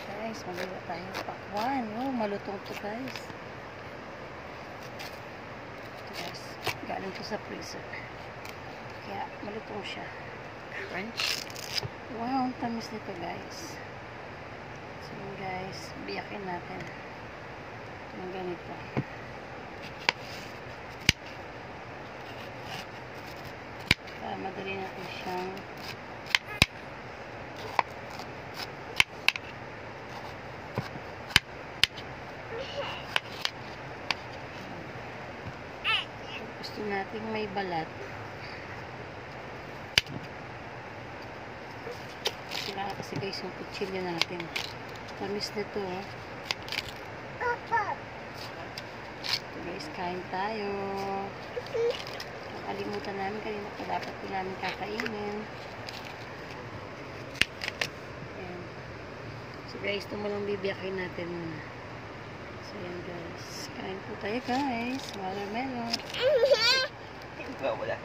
Guys, magawa tayong pakwan. Oh, malutong to guys. Ito guys, galing to sa freezer. Kaya malutong siya. Crunch. Wow, ang tamis nito guys. So guys, biyakin natin. Yung ganito. Para madali natin siyang gusto nating may balat. Kailangan kasi guys yung kutsilyo natin. Tamis nito oh. So guys, kain tayo. Nakalimutan namin kanina pa dapat ko namin kakainin. Ayan. So guys, ito mo lang bibiyakin natin muna. So yan guys, kain po tayo guys. Watermelon. Wala.